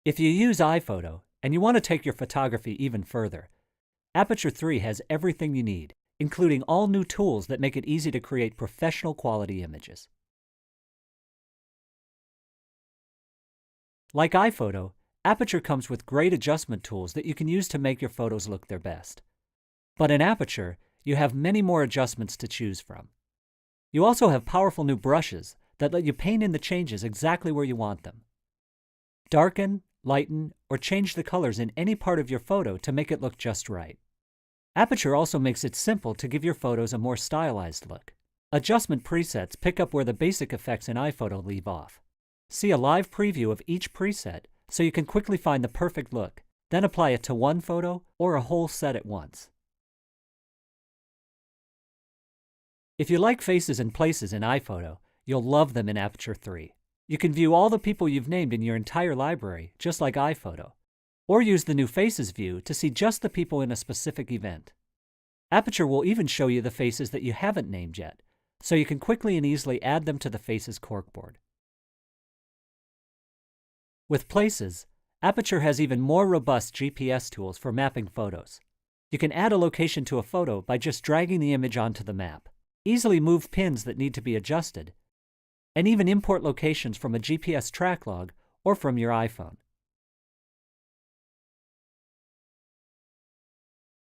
If you use iPhoto and you want to take your photography even further, Aperture 3 has everything you need, including all new tools that make it easy to create professional quality images. Like iPhoto, Aperture comes with great adjustment tools that you can use to make your photos look their best. But in Aperture, you have many more adjustments to choose from. You also have powerful new brushes that let you paint in the changes exactly where you want them. Darken, lighten, or change the colors in any part of your photo to make it look just right. Aperture also makes it simple to give your photos a more stylized look. Adjustment presets pick up where the basic effects in iPhoto leave off. See a live preview of each preset so you can quickly find the perfect look, then apply it to one photo or a whole set at once. If you like faces and places in iPhoto, you'll love them in Aperture 3. You can view all the people you've named in your entire library, just like iPhoto, or use the new Faces view to see just the people in a specific event. Aperture will even show you the faces that you haven't named yet, so you can quickly and easily add them to the Faces corkboard. With Places, Aperture has even more robust GPS tools for mapping photos. You can add a location to a photo by just dragging the image onto the map, easily move pins that need to be adjusted, and even import locations from a GPS track log or from your iPhone.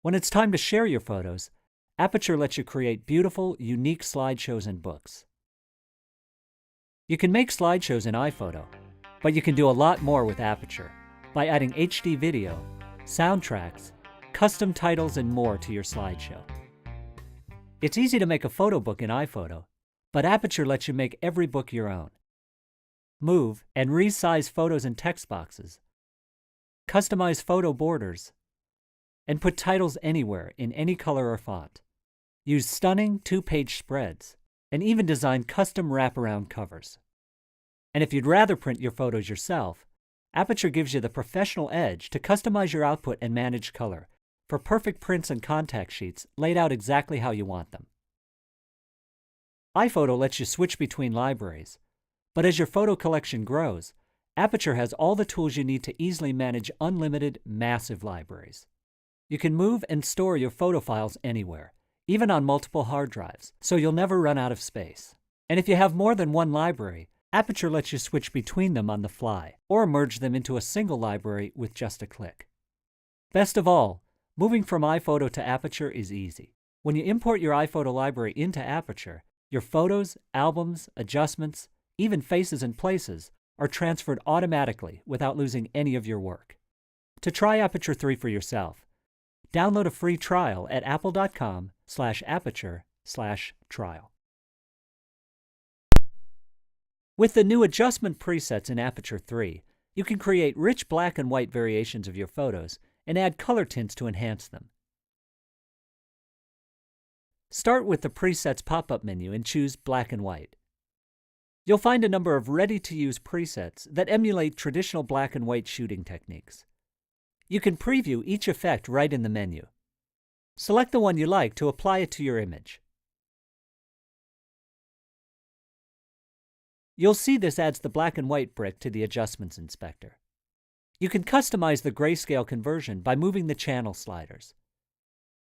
When it's time to share your photos, Aperture lets you create beautiful, unique slideshows and books. You can make slideshows in iPhoto, but you can do a lot more with Aperture by adding HD video, soundtracks, custom titles, and more to your slideshow. It's easy to make a photo book in iPhoto, but Aperture lets you make every book your own. Move and resize photos and text boxes, customize photo borders, and put titles anywhere in any color or font. Use stunning 2-page spreads, and even design custom wraparound covers. And if you'd rather print your photos yourself, Aperture gives you the professional edge to customize your output and manage color for perfect prints and contact sheets laid out exactly how you want them. iPhoto lets you switch between libraries, but as your photo collection grows, Aperture has all the tools you need to easily manage unlimited, massive libraries. You can move and store your photo files anywhere, even on multiple hard drives, so you'll never run out of space. And if you have more than one library, Aperture lets you switch between them on the fly, or merge them into a single library with just a click. Best of all, moving from iPhoto to Aperture is easy. When you import your iPhoto library into Aperture, your photos, albums, adjustments, even faces and places are transferred automatically without losing any of your work. To try Aperture 3 for yourself, download a free trial at apple.com/aperture/trial. With the new adjustment presets in Aperture 3, you can create rich black and white variations of your photos and add color tints to enhance them. Start with the Presets pop-up menu and choose Black and White. You'll find a number of ready-to-use presets that emulate traditional black and white shooting techniques. You can preview each effect right in the menu. Select the one you like to apply it to your image. You'll see this adds the black and white brick to the Adjustments Inspector. You can customize the grayscale conversion by moving the channel sliders.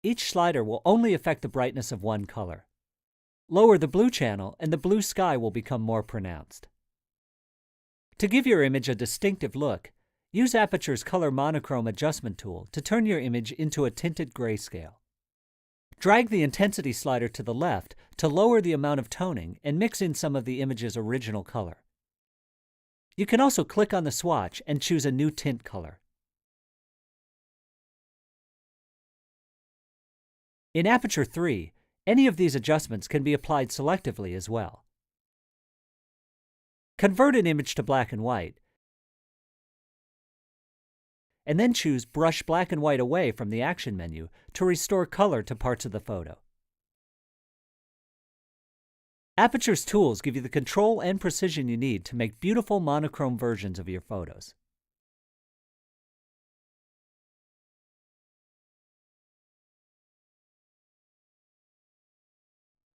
Each slider will only affect the brightness of one color. Lower the blue channel and the blue sky will become more pronounced. To give your image a distinctive look, use Aperture's Color Monochrome Adjustment tool to turn your image into a tinted grayscale. Drag the intensity slider to the left to lower the amount of toning and mix in some of the image's original color. You can also click on the swatch and choose a new tint color. In Aperture 3, any of these adjustments can be applied selectively as well. Convert an image to black and white, and then choose Brush Black and White away from the Action menu to restore color to parts of the photo. Aperture's tools give you the control and precision you need to make beautiful monochrome versions of your photos.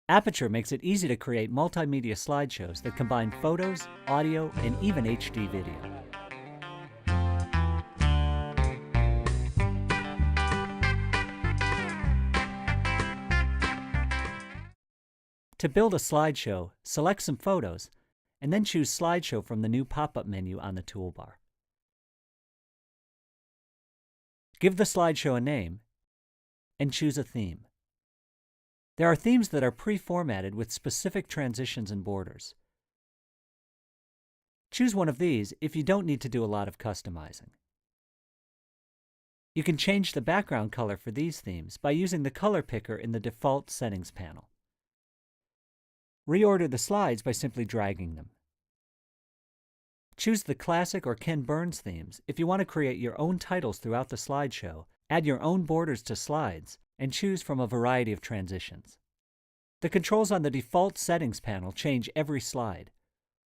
Aperture makes it easy to create multimedia slideshows that combine photos, audio, and even HD video. To build a slideshow, select some photos, and then choose Slideshow from the new pop-up menu on the toolbar. Give the slideshow a name, and choose a theme. There are themes that are pre-formatted with specific transitions and borders. Choose one of these if you don't need to do a lot of customizing. You can change the background color for these themes by using the color picker in the default settings panel. Reorder the slides by simply dragging them. Choose the Classic or Ken Burns themes if you want to create your own titles throughout the slideshow, add your own borders to slides, and choose from a variety of transitions. The controls on the default settings panel change every slide.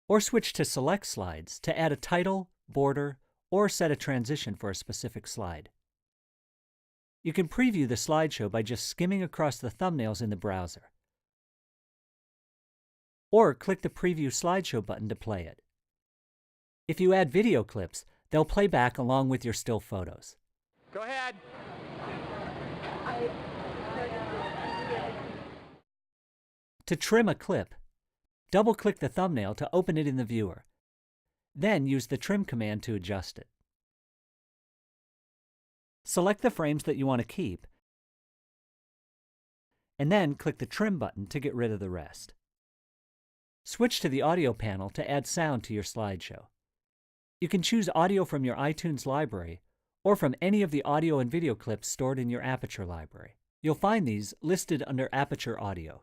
Or switch to Select Slides to add a title, border, or set a transition for a specific slide. You can preview the slideshow by just skimming across the thumbnails in the browser. Or click the Preview Slideshow button to play it. If you add video clips, they'll play back along with your still photos. Go ahead. To trim a clip, double-click the thumbnail to open it in the viewer. Then use the Trim command to adjust it. Select the frames that you want to keep, and then click the Trim button to get rid of the rest. Switch to the Audio panel to add sound to your slideshow. You can choose audio from your iTunes library or from any of the audio and video clips stored in your Aperture library. You'll find these listed under Aperture Audio.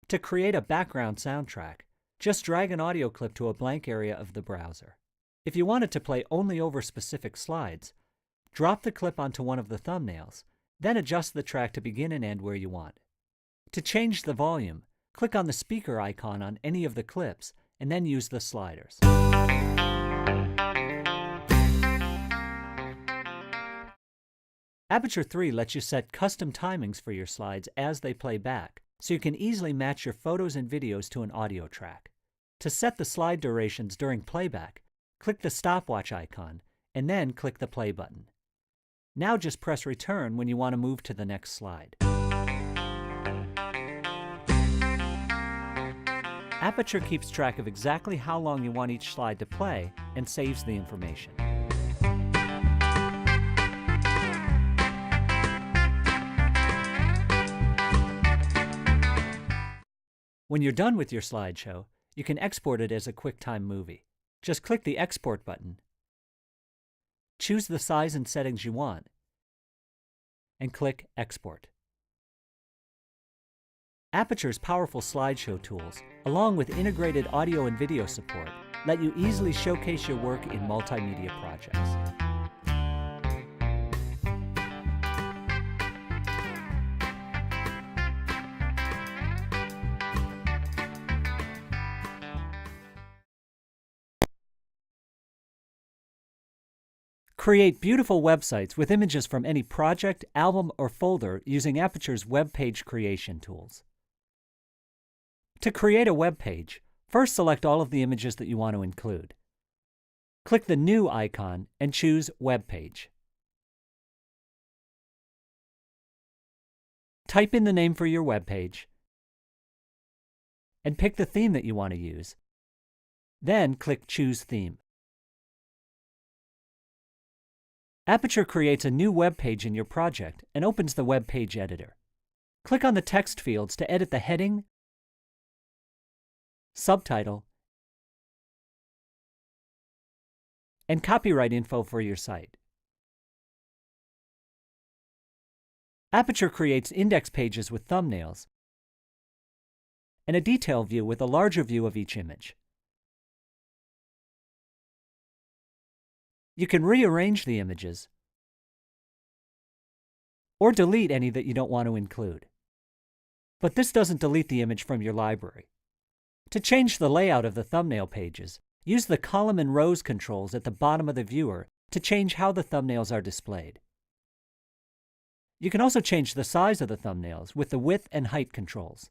To create a background soundtrack, just drag an audio clip to a blank area of the browser. If you want it to play only over specific slides, drop the clip onto one of the thumbnails, then adjust the track to begin and end where you want. To change the volume, click on the speaker icon on any of the clips, and then use the sliders. Aperture 3 lets you set custom timings for your slides as they play back, so you can easily match your photos and videos to an audio track. To set the slide durations during playback, click the stopwatch icon, and then click the play button. Now just press return when you want to move to the next slide. Aperture keeps track of exactly how long you want each slide to play and saves the information. When you're done with your slideshow, you can export it as a QuickTime movie. Just click the Export button, choose the size and settings you want, and click Export. Aperture's powerful slideshow tools, along with integrated audio and video support, let you easily showcase your work in multimedia projects. Create beautiful websites with images from any project, album, or folder using Aperture's web page creation tools. To create a web page, first select all of the images that you want to include. Click the New icon and choose Web Page. Type in the name for your web page and pick the theme that you want to use. Then click Choose Theme. Aperture creates a new web page in your project and opens the web page editor. Click on the text fields to edit the heading, subtitle, and copyright info for your site. Aperture creates index pages with thumbnails and a detail view with a larger view of each image. You can rearrange the images or delete any that you don't want to include. But this doesn't delete the image from your library. To change the layout of the thumbnail pages, use the column and rows controls at the bottom of the viewer to change how the thumbnails are displayed. You can also change the size of the thumbnails with the width and height controls.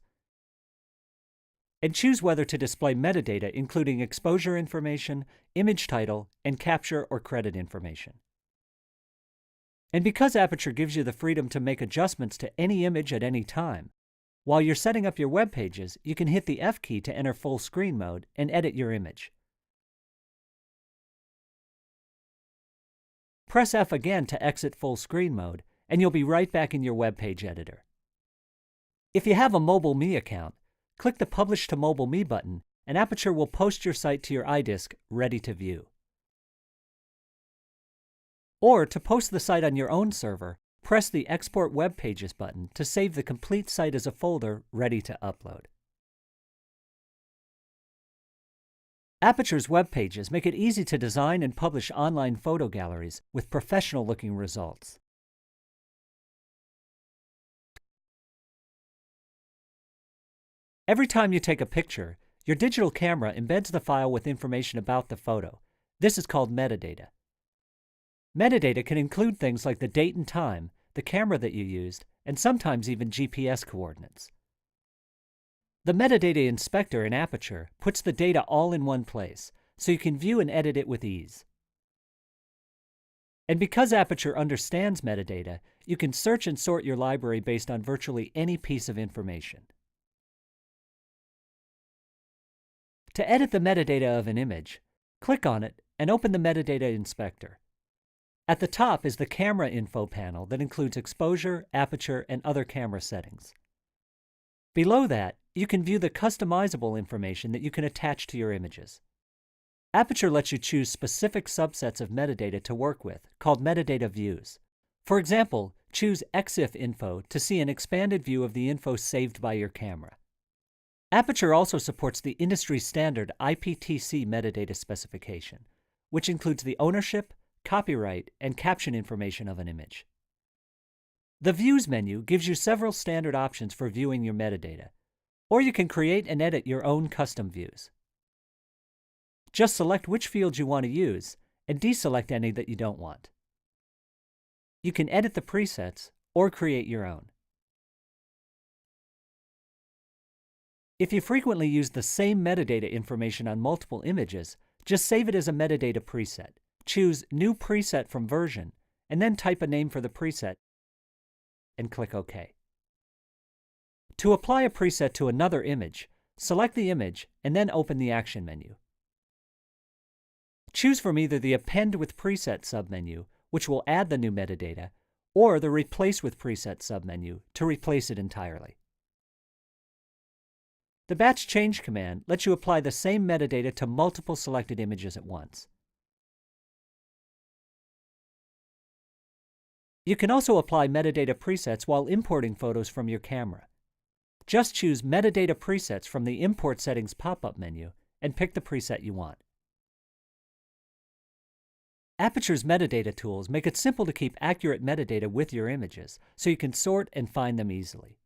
And choose whether to display metadata including exposure information, image title, and capture or credit information. And because Aperture gives you the freedom to make adjustments to any image at any time, While you're setting up your web pages, you can hit the F key to enter full screen mode and edit your image. Press F again to exit full screen mode, and you'll be right back in your web page editor. If you have a Mobile Me account, click the Publish to Mobile Me button, and Aperture will post your site to your iDisk ready to view. Or to post the site on your own server, press the Export Web Pages button to save the complete site as a folder ready to upload. Aperture's web pages make it easy to design and publish online photo galleries with professional-looking results. Every time you take a picture, your digital camera embeds the file with information about the photo. This is called metadata. Metadata can include things like the date and time, the camera that you used, and sometimes even GPS coordinates. The Metadata Inspector in Aperture puts the data all in one place, so you can view and edit it with ease. And because Aperture understands metadata, you can search and sort your library based on virtually any piece of information. To edit the metadata of an image, click on it and open the Metadata Inspector. At the top is the Camera Info panel that includes exposure, aperture, and other camera settings. Below that, you can view the customizable information that you can attach to your images. Aperture lets you choose specific subsets of metadata to work with, called metadata views. For example, choose EXIF info to see an expanded view of the info saved by your camera. Aperture also supports the industry standard IPTC metadata specification, which includes the ownership, copyright, and caption information of an image. The Views menu gives you several standard options for viewing your metadata, or you can create and edit your own custom views. Just select which fields you want to use and deselect any that you don't want. You can edit the presets or create your own. If you frequently use the same metadata information on multiple images, just save it as a metadata preset. Choose New Preset from Version, and then type a name for the preset and click OK. To apply a preset to another image, select the image and then open the Action menu. Choose from either the Append with Preset submenu, which will add the new metadata, or the Replace with Preset submenu to replace it entirely. The Batch Change command lets you apply the same metadata to multiple selected images at once. You can also apply metadata presets while importing photos from your camera. Just choose Metadata Presets from the Import Settings pop-up menu and pick the preset you want. Aperture's metadata tools make it simple to keep accurate metadata with your images, so you can sort and find them easily.